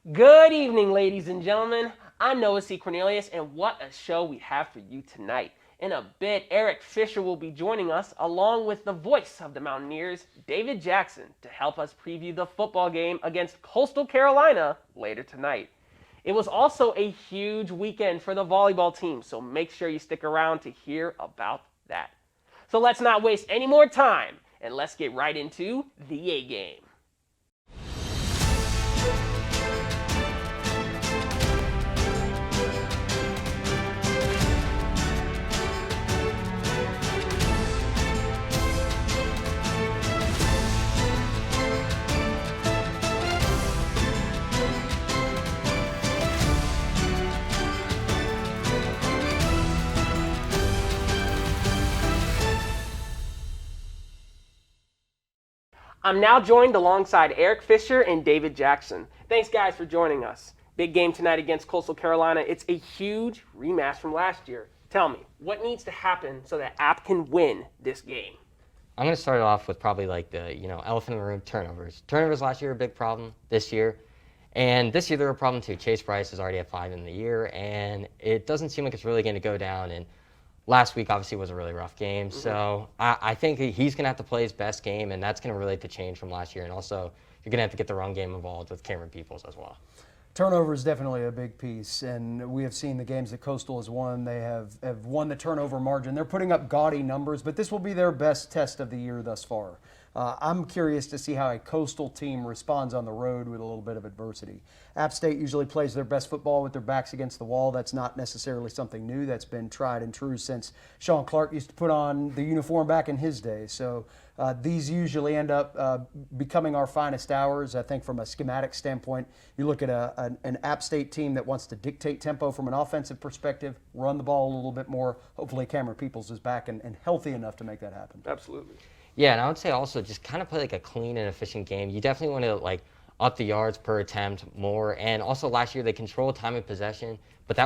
Good evening, ladies and gentlemen. I'm Noah C. Cornelius, and what a show we have for you tonight. In a bit, Eric Fisher will be joining us, along with the voice of the Mountaineers, David Jackson, to help us preview the football game against Coastal Carolina later tonight. It was also a huge weekend for the volleyball team, so make sure you stick around to hear about that. So let's not waste any more time, and let's get right into the A game. I'm now joined alongside Eric Fisher and David Jackson. Thanks, guys, for joining us. Big game tonight against Coastal Carolina. It's a huge rematch from last year. Tell me, what needs to happen so that App can win this game? I'm going to start off with probably like the, elephant in the room, turnovers. Turnovers last year were a big problem this year. And this year they're a problem too. Chase Bryce is already at 5 in the year, and it doesn't seem like it's really going to go down. And last week obviously was a really rough game. So I think he's going to have to play his best game, and that's going to relate to change from last year. And also you're going to have to get the run game involved with Cameron Peoples as well. Turnover is definitely a big piece, and we have seen the games that Coastal has won. They have won the turnover margin. They're putting up gaudy numbers, but this will be their best test of the year thus far. I'm curious to see how a Coastal team responds on the road with a little bit of adversity. App State usually plays their best football with their backs against the wall. That's not necessarily something new. That's been tried and true since Sean Clark used to put on the uniform back in his day. So these usually end up becoming our finest hours. I think from a schematic standpoint, you look at an App State team that wants to dictate tempo from an offensive perspective, run the ball a little bit more. Hopefully Cameron Peoples is back and healthy enough to make that happen. Absolutely. Yeah, and I would say also just kind of play like a clean and efficient game. You definitely want to like up the yards per attempt more. And also last year they controlled time of possession, but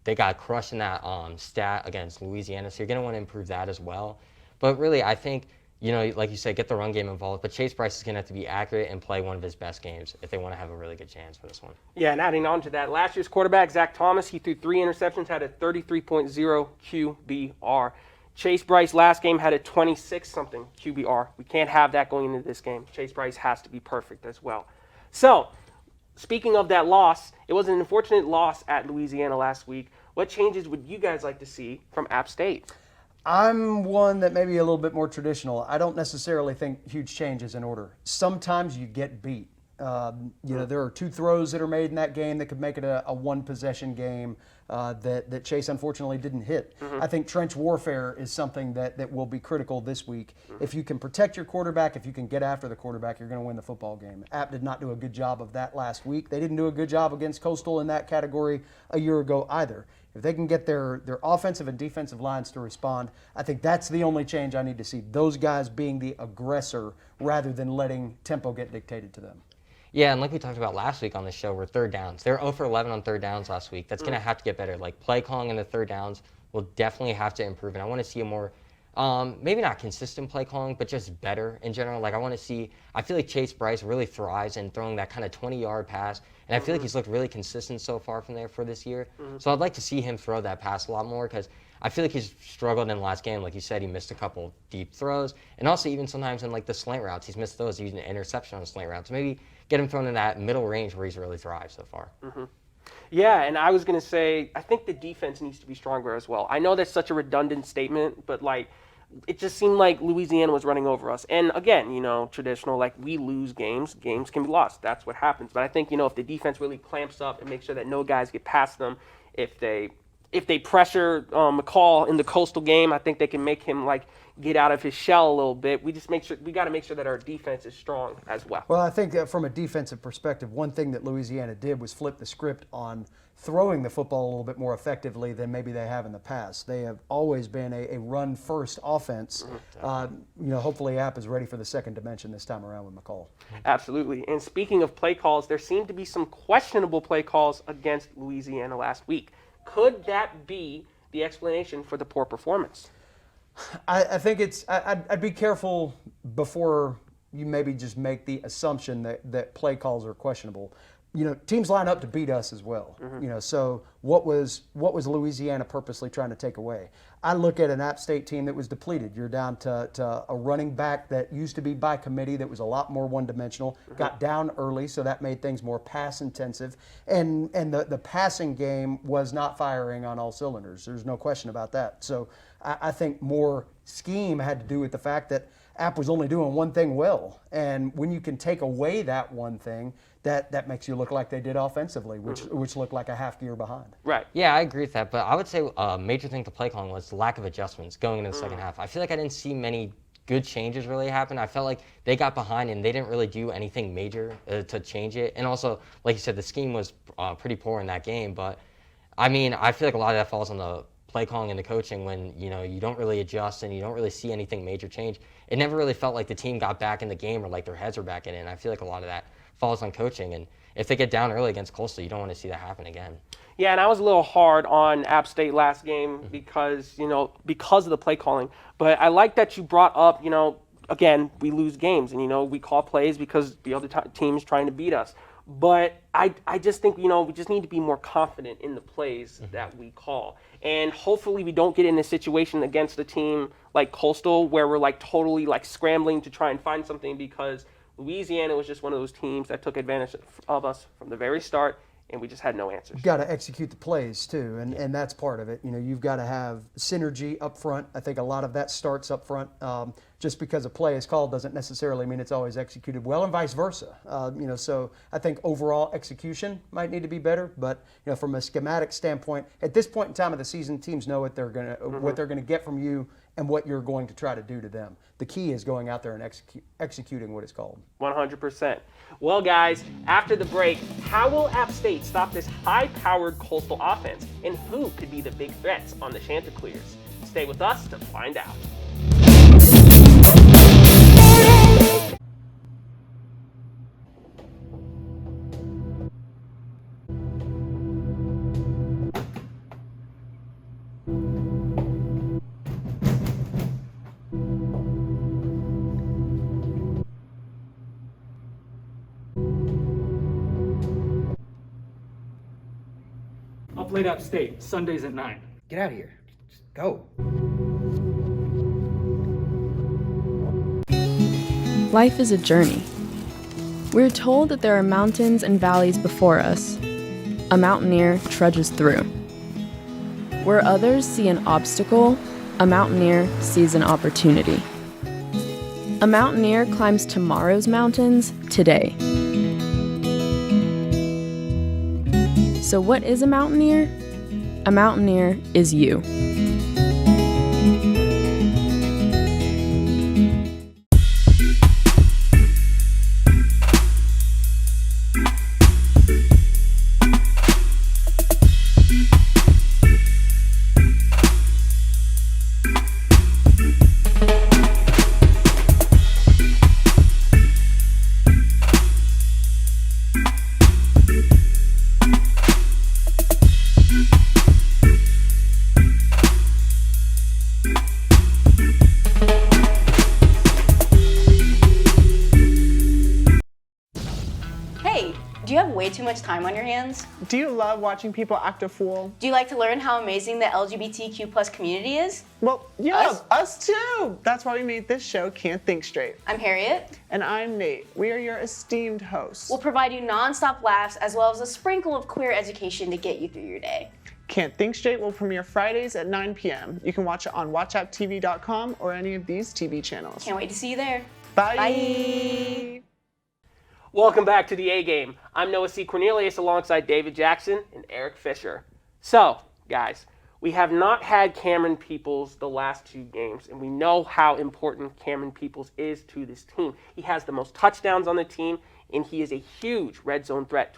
they got crushed in that stat against Louisiana. So you're going to want to improve that as well. But really, I think, like you said, get the run game involved. But Chase Bryce is going to have to be accurate and play one of his best games if they want to have a really good chance for this one. Yeah, and adding on to that, last year's quarterback, Zach Thomas, he threw 3 interceptions, had a 33.0 QBR. Chase Bryce last game had a 26-something QBR. We can't have that going into this game. Chase Bryce has to be perfect as well. So, speaking of that loss, it was an unfortunate loss at Louisiana last week. What changes would you guys like to see from App State? I'm one that may be a little bit more traditional. I don't necessarily think huge change is in order. Sometimes you get beat. There are 2 throws that are made in that game that could make it a one-possession game that Chase unfortunately didn't hit. I think trench warfare is something that will be critical this week. If you can protect your quarterback, if you can get after the quarterback, you're going to win the football game. App did not do a good job of that last week. They didn't do a good job against Coastal in that category a year ago either. If they can get their offensive and defensive lines to respond, I think that's the only change I need to see. Those guys being the aggressor rather than letting tempo get dictated to them. Yeah, and like we talked about last week on the show, were third downs. They were 0 for 11 on third downs last week. That's going to have to get better. Like play calling in the third downs will definitely have to improve. And I want to see a more, maybe not consistent play calling, but just better in general. Like I feel like Chase Bryce really thrives in throwing that kind of 20-yard pass. And I feel like he's looked really consistent so far from there for this year. So I'd like to see him throw that pass a lot more because I feel like he's struggled in the last game. Like you said, he missed a couple deep throws. And also even sometimes in like the slant routes, he's missed those. He's an interception on the slant routes. Maybe get him thrown in that middle range where he's really thrived so far. Yeah, and I was going to say, I think the defense needs to be stronger as well. I know that's such a redundant statement, but it just seemed like Louisiana was running over us. And again, traditional, we lose games. Games can be lost. That's what happens. But I think, if the defense really clamps up and makes sure that no guys get past them, if they pressure McCall in the Coastal game, I think they can make him get out of his shell a little bit. We got to make sure that our defense is strong as well. Well, I think that from a defensive perspective, one thing that Louisiana did was flip the script on throwing the football a little bit more effectively than maybe they have in the past. They have always been a run-first offense. Hopefully App is ready for the second dimension this time around with McCall. Absolutely. And speaking of play calls, there seemed to be some questionable play calls against Louisiana last week. Could that be the explanation for the poor performance? I think I'd be careful before you maybe just make the assumption that play calls are questionable. Teams line up to beat us as well. So what was Louisiana purposely trying to take away? I look at an App State team that was depleted. You're down to a running back that used to be by committee that was a lot more one-dimensional, got down early, so that made things more pass-intensive. And the passing game was not firing on all cylinders. There's no question about that. So I think more scheme had to do with the fact that App was only doing one thing well. And when you can take away that one thing, that makes you look like they did offensively, which looked like a half gear behind. Right. Yeah, I agree with that. But I would say a major thing to play calling was the lack of adjustments going into the second half. I feel like I didn't see many good changes really happen. I felt like they got behind and they didn't really do anything major to change it. And also, like you said, the scheme was pretty poor in that game. But, I mean, I feel like a lot of that falls on the play calling and the coaching when, you don't really adjust and you don't really see anything major change. It never really felt like the team got back in the game or like their heads were back in it. And I feel like a lot of that falls on coaching. And if they get down early against Coastal, you don't want to see that happen again. Yeah, and I was a little hard on App State last game because of the play calling. But I like that you brought up, again, we lose games and, we call plays because the other team is trying to beat us. But I just think, we just need to be more confident in the plays that we call. And hopefully we don't get in a situation against a team like Coastal where we're totally scrambling to try and find something, because Louisiana was just one of those teams that took advantage of us from the very start, and we just had no answers. You've got to execute the plays too, and that's part of it. You've got to have synergy up front. I think a lot of that starts up front. Just because a play is called doesn't necessarily mean it's always executed well, and vice versa. So I think overall execution might need to be better. But from a schematic standpoint, at this point in time of the season, teams know what they're gonna get from you and what you're going to try to do to them. The key is going out there and executing what is called. 100%. Well, guys, after the break, how will App State stop this high-powered Coastal offense, and who could be the big threats on the Chanticleers? Stay with us to find out. Up late App State, Sundays at 9. Get out of here. Just go. Life is a journey. We're told that there are mountains and valleys before us. A mountaineer trudges through. Where others see an obstacle, a mountaineer sees an opportunity. A mountaineer climbs tomorrow's mountains today. So what is a mountaineer? A mountaineer is you. Do you have way too much time on your hands? Do you love watching people act a fool? Do you like to learn how amazing the LGBTQ+ community is? Well, yeah, us too. That's why we made this show, Can't Think Straight. I'm Harriet. And I'm Nate. We are your esteemed hosts. We'll provide you non-stop laughs as well as a sprinkle of queer education to get you through your day. Can't Think Straight will premiere Fridays at 9 p.m. You can watch it on watchapptv.com or any of these TV channels. Can't wait to see you there. Bye. Bye. Welcome back to the A Game. I'm Noah C. Cornelius alongside David Jackson and Eric Fisher. So, guys, we have not had Cameron Peoples the last two games, and we know how important Cameron Peoples is to this team. He has the most touchdowns on the team, and he is a huge red zone threat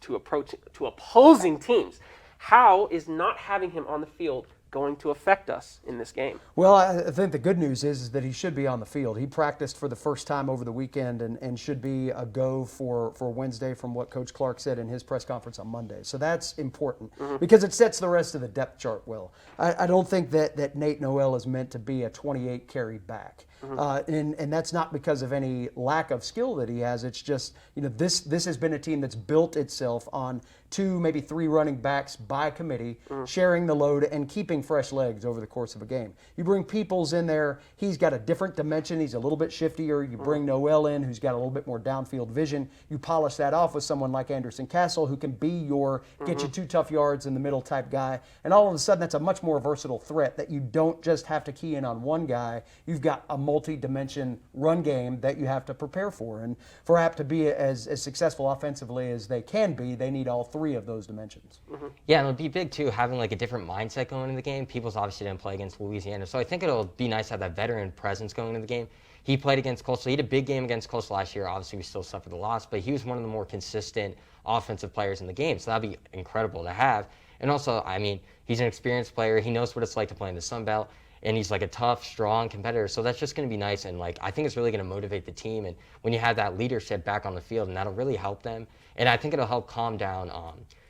to opposing teams. How is not having him on the field going to affect us in this game? Well, I think the good news is that he should be on the field. He practiced for the first time over the weekend and should be a go for Wednesday from what Coach Clark said in his press conference on Monday. So that's important because it sets the rest of the depth chart well. I don't think that Nate Noel is meant to be a 28 carry back. And that's not because of any lack of skill that he has. It's just, this has been a team that's built itself on 2, maybe 3 running backs by committee, sharing the load and keeping fresh legs over the course of a game. You bring Peoples in there, he's got a different dimension, he's a little bit shiftier. You bring Noel in, who's got a little bit more downfield vision. You polish that off with someone like Anderson Castle, who can be your get you 2 tough yards in the middle type guy. And all of a sudden, that's a much more versatile threat that you don't just have to key in on one guy. You've got a multi-dimension run game that you have to prepare for. And for App to be as successful offensively as they can be, they need all 3 of those dimensions. Yeah, and it'll be big too, having like a different mindset going into the game. Peoples obviously didn't play against Louisiana, so I think it'll be nice to have that veteran presence going into the game. He played against Coastal. He had a big game against Coastal last year. Obviously, we still suffered the loss, but he was one of the more consistent offensive players in the game, so that'd be incredible to have. And also, I mean, he's an experienced player. He knows what it's like to play in the Sun Belt, and he's like a tough, strong competitor. So that's just going to be nice, and like I think it's really going to motivate the team. And when you have that leadership back on the field, and that'll really help them. And I think it'll help calm down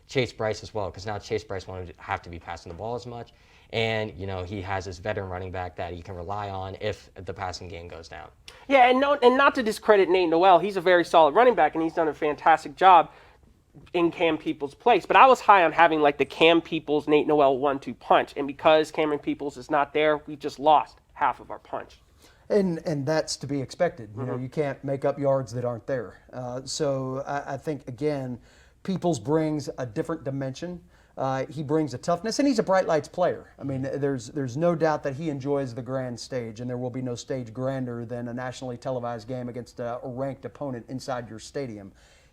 Chase Bryce as well, because now Chase Bryce won't have to be passing the ball as much. And, he has this veteran running back that he can rely on if the passing game goes down. Yeah, and not to discredit Nate Noel, he's a very solid running back, and he's done a fantastic job in Cam Peoples' place. But I was high on having like the Cam Peoples, Nate Noel 1-2 punch. And because Cameron Peoples is not there, we just lost half of our punch. And that's to be expected. You can't make up yards that aren't there. So I think, again, Peoples brings a different dimension. He brings a toughness, and he's a bright lights player. I mean, there's no doubt that he enjoys the grand stage, and there will be no stage grander than a nationally televised game against a ranked opponent inside your stadium.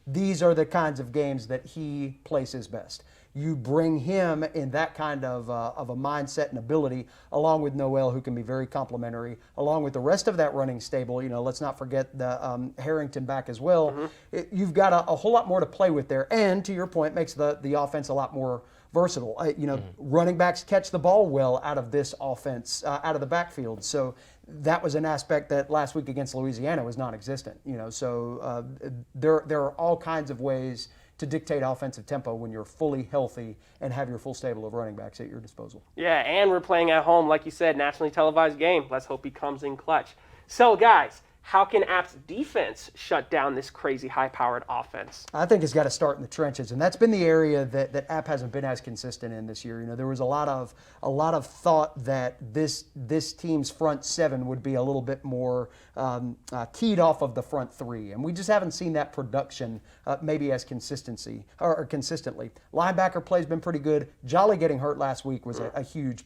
These are the kinds of games that he plays his best. You bring him in that kind of a mindset and ability, along with Noel, who can be very complimentary, along with the rest of that running stable. Let's not forget the Harrington back as well. You've got a whole lot more to play with there, and to your point, makes the offense a lot more versatile. Running backs catch the ball well out of this offense, out of the backfield. So that was an aspect that last week against Louisiana was non-existent. So there are all kinds of ways to dictate offensive tempo when you're fully healthy and have your full stable of running backs at your disposal. Yeah, and we're playing at home, like you said, nationally televised game. Let's hope he comes in clutch. So, guys, how can App's defense shut down this crazy high-powered offense? I think it's got to start in the trenches, and that's been the area that App hasn't been as consistent in this year. There was a lot of thought that this team's front 7 would be a little bit more keyed off of the front 3, and we just haven't seen that production maybe as consistently. Linebacker play's been pretty good. Jolly getting hurt last week was a huge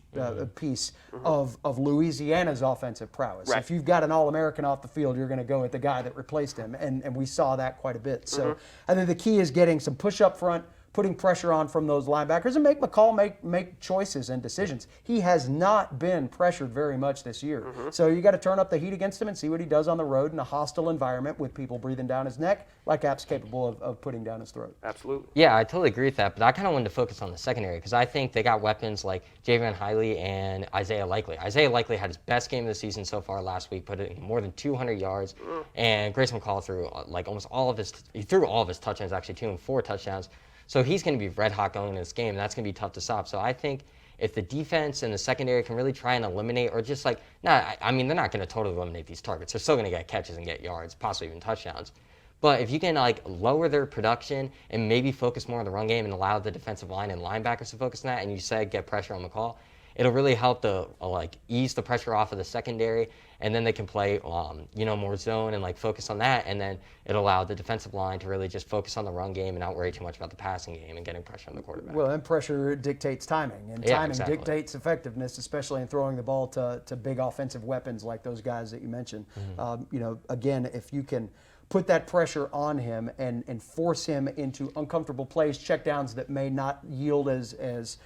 piece of Louisiana's offensive prowess. Right. If you've got an All-American off the field, you're going to go with the guy that replaced him, and we saw that quite a bit. So I think the key is getting some push up front, putting pressure on from those linebackers, and make McCall make choices and decisions. He has not been pressured very much this year. So you got to turn up the heat against him and see what he does on the road in a hostile environment with people breathing down his neck, like App's capable of putting down his throat. Absolutely. Yeah, I totally agree with that, but I kind of wanted to focus on the secondary because I think they got weapons like Javion Hiley and Isaiah Likely. Isaiah Likely had his best game of the season so far last week, put in more than 200 yards, and Grayson McCall threw like almost all of his touchdowns actually, 2 and 4 touchdowns. So he's going to be red hot going into this game, and that's going to be tough to stop. So I think if the defense and the secondary can really try and eliminate, or just like, they're not going to totally eliminate these targets. They're still going to get catches and get yards, possibly even touchdowns. But if you can like lower their production and maybe focus more on the run game and allow the defensive line and linebackers to focus on that, and you said get pressure on McCall, it'll really help to ease the pressure off of the secondary, and then they can play more zone and focus on that, and then it'll allow the defensive line to really just focus on the run game and not worry too much about the passing game and getting pressure on the quarterback. Well, and pressure dictates timing, and timing dictates effectiveness, especially in throwing the ball to big offensive weapons like those guys that you mentioned. Again, if you can put that pressure on him and force him into uncomfortable plays, checkdowns that may not yield as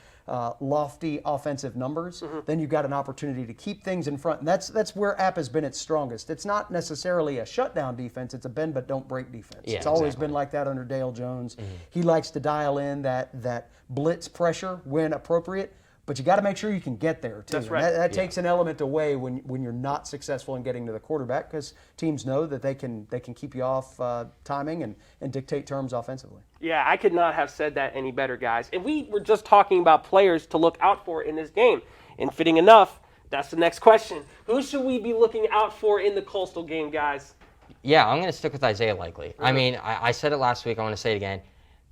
lofty offensive numbers, then you've got an opportunity to keep things in front. And that's where App has been its strongest. It's not necessarily a shutdown defense. It's a bend but don't break defense. Yeah, it's always been like that under Dale Jones. He likes to dial in that blitz pressure when appropriate. But you got to make sure you can get there, too. That's right. That takes an element away when you're not successful in getting to the quarterback, because teams know that they can keep you off timing and dictate terms offensively. Yeah, I could not have said that any better, guys. And we were just talking about players to look out for in this game. And fitting enough, That's the next question. Who should we be looking out for in the Coastal game, guys? Yeah, I'm going to stick with Isaiah Likely. I mean, I said it last week. I want to say it again.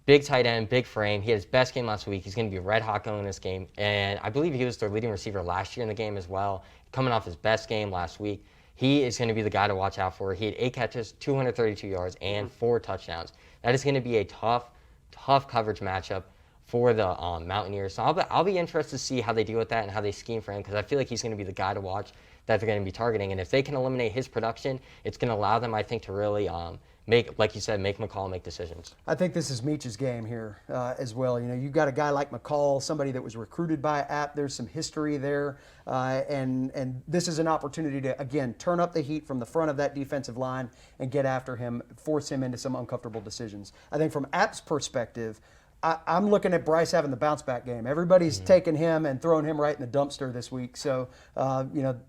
Big tight end, big frame. He had his best game last week. He's going to be red hot going in this game. And I believe he was their leading receiver last year in the game as well, coming off his best game last week. He is going to be the guy to watch out for. He had 8 catches, 232 yards, and 4 touchdowns. That is going to be a tough coverage matchup for the Mountaineers. So I'll be interested to see how they deal with that and how they scheme for him, because I feel like he's going to be the guy to watch that they're going to be targeting. And if they can eliminate his production, it's going to allow them, I think, to really make, like you said, make McCall make decisions. I think this is Meech's game here as well. You know, you've got a guy like McCall, somebody that was recruited by App. There's some history there, and this is an opportunity to, again, turn up the heat from the front of that defensive line and get after him, force him into some uncomfortable decisions. I think from App's perspective, I'm looking at Bryce having the bounce back game. Everybody's taking him and throwing him right in the dumpster this week. So,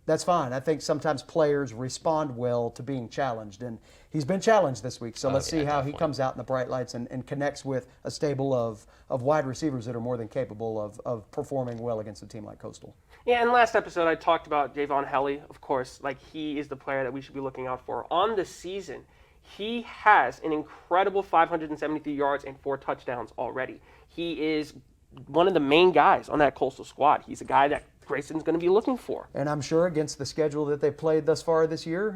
that's fine. I think sometimes players respond well to being challenged, and he's been challenged this week. So let's see how he comes out in the bright lights and connects with a stable of wide receivers that are more than capable of performing well against a team like Coastal. Yeah, and last episode I talked about Javon Helly, of course. Like, he is the player that we should be looking out for. On the season, he has an incredible 573 yards and 4 touchdowns already. He is one of the main guys on that Coastal squad. He's a guy that Grayson's going to be looking for. And I'm sure against the schedule that they played thus far this year,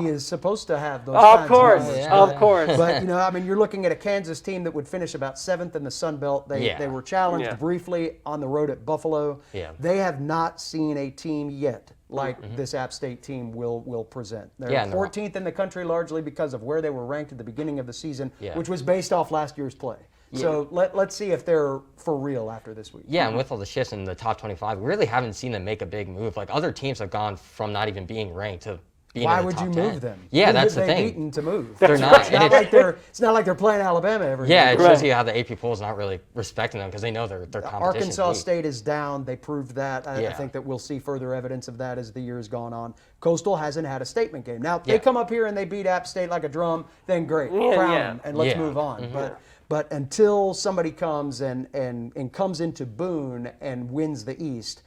he is supposed to have those kinds of numbers. Of course. But, you're looking at a Kansas team that would finish about 7th in the Sun Belt. They were challenged briefly on the road at Buffalo. Yeah. They have not seen a team yet like this App State team will present. They're 14th in the country largely because of where they were ranked at the beginning of the season, which was based off last year's play. Yeah. So let's see if they're for real after this week. Yeah, and with all the shifts in the top 25, we really haven't seen them make a big move. Like, other teams have gone from not even being ranked to being Why in the would top you 10. move them? Yeah, that's the They've thing. beaten to move. They're not. It's not like they're playing Alabama every Yeah, week. it shows you how the AP poll is not really respecting them because they know their competition. Arkansas State is down. They proved that. I think that we'll see further evidence of that as the year has gone on. Coastal hasn't had a statement game. Now, if they come up here and they beat App State like a drum, then great. Crown them and let's move on. But until somebody comes and comes into Boone and wins the East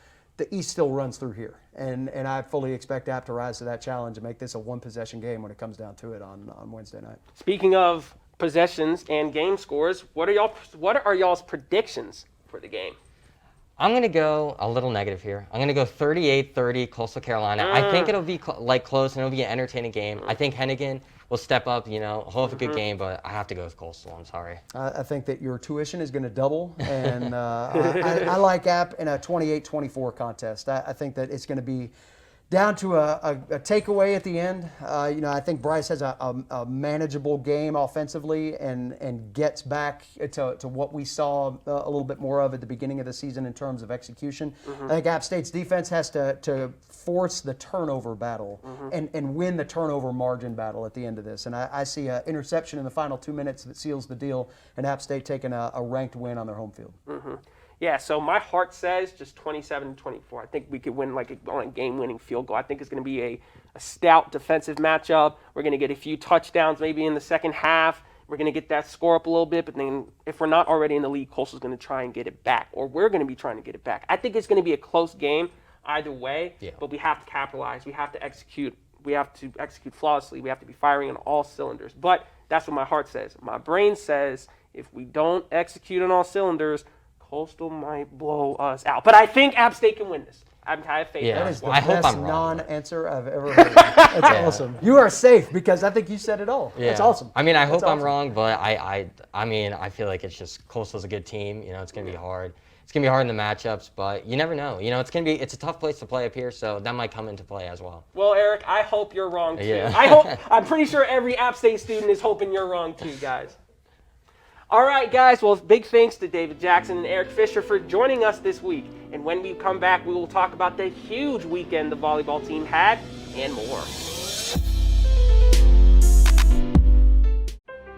still runs through here. And I fully expect App to rise to that challenge and make this a one-possession game when it comes down to it on Wednesday night. Speaking of possessions and game scores, what are y'all's predictions for the game? I'm going to go a little negative here. I'm going to go 38-30 Coastal Carolina. I think it'll be close and it'll be an entertaining game. I think Hennigan will step up, he'll have a good game, but I have to go with Coastal. I'm sorry. I think that your tuition is going to double, and I like App in a 28-24 contest. I think that it's going to be down to a takeaway at the end. I think Bryce has a manageable game offensively and gets back to what we saw a little bit more of at the beginning of the season in terms of execution. I think App State's defense has to force the turnover battle and win the turnover margin battle at the end of this. And I see an interception in the final 2 minutes that seals the deal, and App State taking a ranked win on their home field. Yeah, so my heart says just 27-24. I think we could win on a game-winning field goal. I think it's going to be a stout defensive matchup. We're going to get a few touchdowns maybe in the second half. We're going to get that score up a little bit, but then if we're not already in the lead, Coastal's going to try and get it back, or we're going to be trying to get it back. I think it's going to be a close game either way, but we have to capitalize. We have to execute. We have to execute flawlessly. We have to be firing on all cylinders. But that's what my heart says. My brain says if we don't execute on all cylinders, Coastal might blow us out. But I think App State can win this. I have faith. That is the I hope best I'm wrong. non-answer I've ever heard. That's awesome. You are safe because I think you said it all. That's awesome. I mean, I hope I'm wrong, but I feel like it's just Coastal's a good team. It's going to be hard. It's going to be hard in the matchups, but you never know. It's a tough place to play up here, so that might come into play as well. Well, Eric, I hope you're wrong too. Yeah. I'm pretty sure every App State student is hoping you're wrong too, guys. All right, guys. Well, big thanks to David Jackson and Eric Fisher for joining us this week. And when we come back, we will talk about the huge weekend the volleyball team had and more.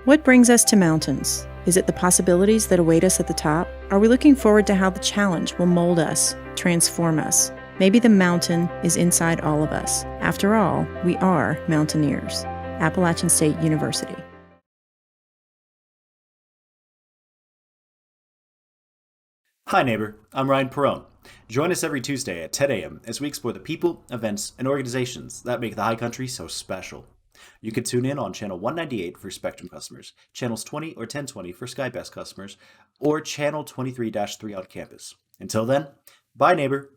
What brings us to mountains? Is it the possibilities that await us at the top? Are we looking forward to how the challenge will mold us, transform us? Maybe the mountain is inside all of us. After all, we are mountaineers. Appalachian State University. Hi neighbor, I'm Ryan Perrone. Join us every Tuesday at 10 a.m. as we explore the people, events, and organizations that make the High Country so special. You can tune in on Channel 198 for Spectrum customers, Channels 20 or 1020 for Sky Best customers, or Channel 23-3 on campus. Until then, bye neighbor!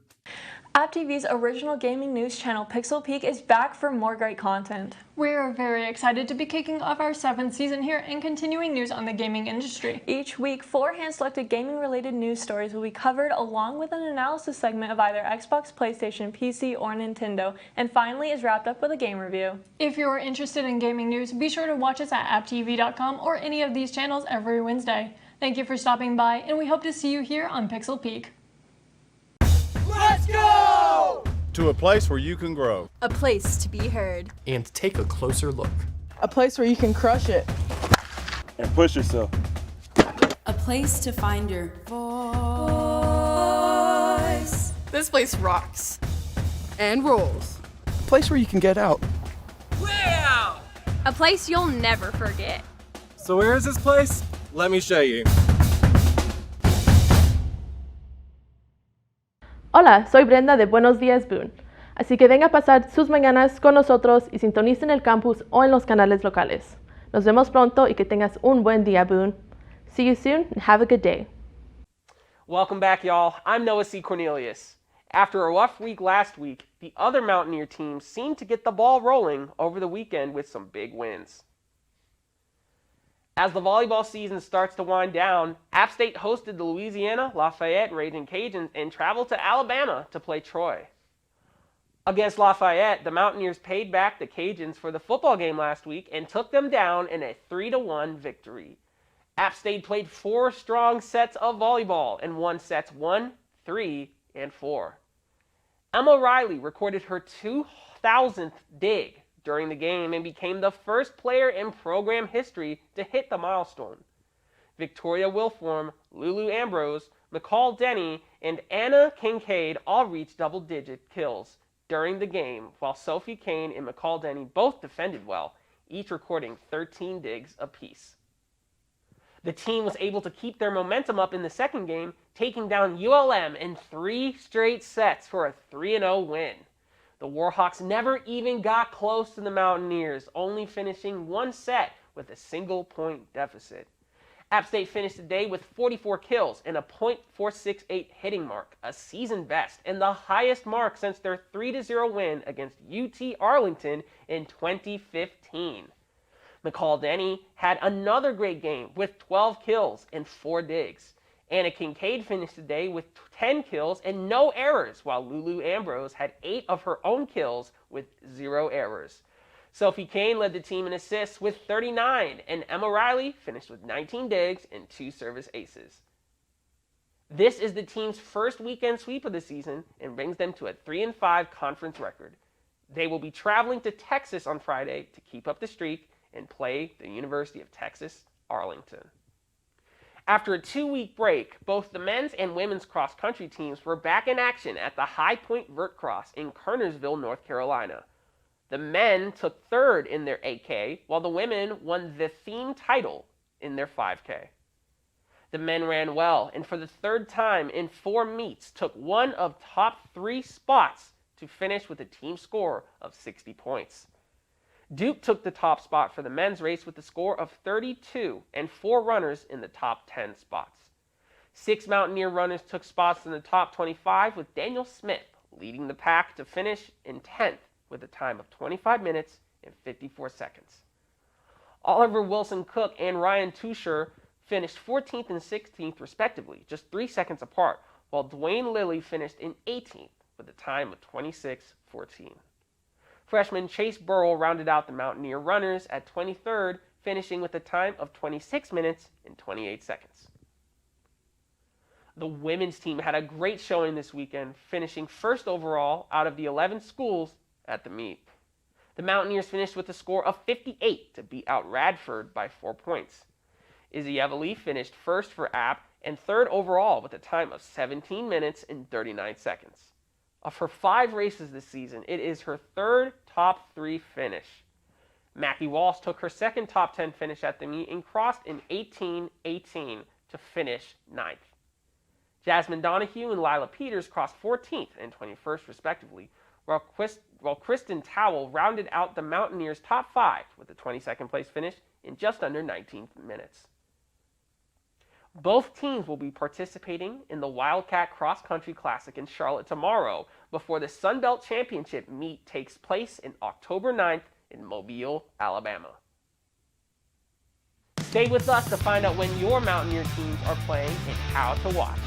AppTV's original gaming news channel Pixel Peak is back for more great content. We're very excited to be kicking off our 7th season here and continuing news on the gaming industry. Each week, 4 hand-selected gaming-related news stories will be covered along with an analysis segment of either Xbox, PlayStation, PC, or Nintendo, and finally is wrapped up with a game review. If you're interested in gaming news, be sure to watch us at apptv.com or any of these channels every Wednesday. Thank you for stopping by, and we hope to see you here on Pixel Peak. Let's go! To a place where you can grow. A place to be heard. And take a closer look. A place where you can crush it. And push yourself. A place to find your voice. This place rocks. And rolls. A place where you can get out. Wow! A place you'll never forget. So where is this place? Let me show you. Hola, soy Brenda de Buenos Días Boone. Así que venga a pasar sus mañanas con nosotros y sintonicen el campus o en los canales locales. Nos vemos pronto y que tengas un buen día, Boone. See you soon and have a good day. Welcome back, y'all. I'm Noah C. Cornelius. After a rough week last week, the other Mountaineer teams seemed to get the ball rolling over the weekend with some big wins. As the volleyball season starts to wind down, App State hosted the Louisiana Lafayette Raging Cajuns and traveled to Alabama to play Troy. Against Lafayette, the Mountaineers paid back the Cajuns for the football game last week and took them down in a 3-1 victory. App State played 4 strong sets of volleyball and won sets 1, 3, and 4. Emma Riley recorded her 2,000th dig during the game and became the first player in program history to hit the milestone. Victoria Wilform, Lulu Ambrose, McCall Denny, and Anna Kincaid all reached double-digit kills during the game, while Sophie Kane and McCall Denny both defended well, each recording 13 digs apiece. The team was able to keep their momentum up in the second game, taking down ULM in 3 straight sets for a 3-0 win. The Warhawks never even got close to the Mountaineers, only finishing 1 set with a single-point deficit. App State finished the day with 44 kills and a .468 hitting mark, a season best and the highest mark since their 3-0 win against UT Arlington in 2015. McCall Denny had another great game with 12 kills and 4 digs. Anna Kincaid finished the day with 10 kills and no errors, while Lulu Ambrose had 8 of her own kills with 0 errors. Sophie Kane led the team in assists with 39, and Emma Riley finished with 19 digs and 2 service aces. This is the team's first weekend sweep of the season and brings them to a 3-5 conference record. They will be traveling to Texas on Friday to keep up the streak and play the University of Texas, Arlington. After a 2-week break, both the men's and women's cross-country teams were back in action at the High Point Vert Cross in Kernersville, North Carolina. The men took 3rd in their 8K, while the women won the theme title in their 5K. The men ran well, and for the 3rd time in 4 meets, took one of top 3 spots to finish with a team score of 60 points. Duke took the top spot for the men's race with a score of 32 and 4 runners in the top 10 spots. 6 Mountaineer runners took spots in the top 25, with Daniel Smith leading the pack to finish in 10th with a time of 25 minutes and 54 seconds. Oliver Wilson Cook and Ryan Tusher finished 14th and 16th respectively, just 3 seconds apart, while Dwayne Lilly finished in 18th with a time of 26:14. Freshman Chase Burrell rounded out the Mountaineer runners at 23rd, finishing with a time of 26 minutes and 28 seconds. The women's team had a great showing this weekend, finishing 1st overall out of the 11 schools at the meet. The Mountaineers finished with a score of 58 to beat out Radford by 4 points. Izzy Evely finished 1st for App and 3rd overall with a time of 17 minutes and 39 seconds. Of her 5 races this season, it is her 3rd top 3 finish. Mackie Walsh took her 2nd top 10 finish at the meet and crossed in 18:18 to finish 9th. Jasmine Donahue and Lila Peters crossed 14th and 21st respectively, while Kristen Towell rounded out the Mountaineers' top 5 with a 22nd place finish in just under 19 minutes. Both teams will be participating in the Wildcat Cross Country Classic in Charlotte tomorrow before the Sun Belt Championship meet takes place in October 9th in Mobile, Alabama. Stay with us to find out when your Mountaineer teams are playing and how to watch.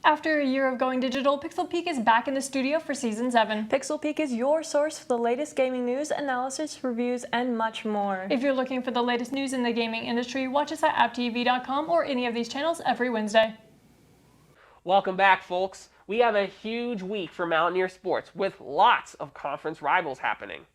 After a year of going digital, Pixel Peek is back in the studio for Season 7. Pixel Peek is your source for the latest gaming news, analysis, reviews, and much more. If you're looking for the latest news in the gaming industry, watch us at apptv.com or any of these channels every Wednesday. Welcome back, folks. We have a huge week for Mountaineer sports with lots of conference rivals happening.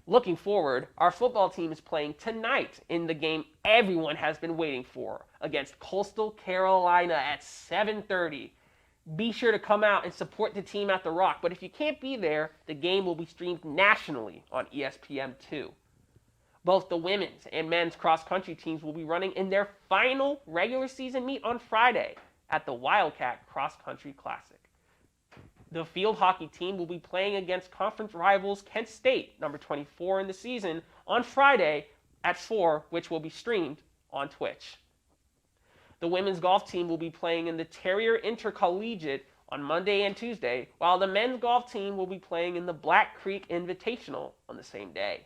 Looking forward, our football team is playing tonight in the game everyone has been waiting for against Coastal Carolina at 7:30. Be sure to come out and support the team at the Rock, but if you can't be there, the game will be streamed nationally on ESPN2. Both the women's and men's cross-country teams will be running in their final regular season meet on Friday at the Wildcat Cross Country Classic. The field hockey team will be playing against conference rivals Kent State, number 24 in the season, on Friday at 4, which will be streamed on Twitch. The women's golf team will be playing in the Terrier Intercollegiate on Monday and Tuesday, while the men's golf team will be playing in the Black Creek Invitational on the same day.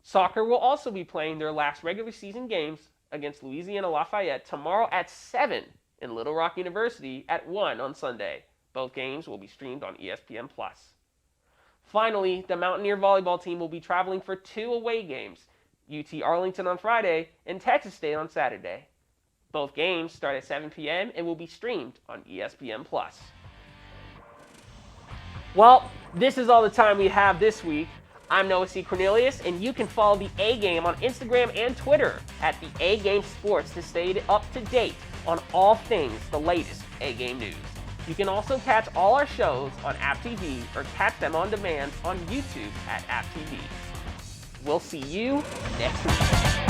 Soccer will also be playing their last regular season games against Louisiana Lafayette tomorrow at 7 in Little Rock University at 1 on Sunday. Both games will be streamed on ESPN+. Finally, the Mountaineer volleyball team will be traveling for 2 away games, UT Arlington on Friday and Texas State on Saturday. Both games start at 7 p.m. and will be streamed on ESPN+. Well, this is all the time we have this week. I'm Noah C. Cornelius, and you can follow the A-Game on Instagram and Twitter at the A-Game Sports to stay up to date on all things the latest A-Game news. You can also catch all our shows on App TV or catch them on demand on YouTube at App TV. We'll see you next week.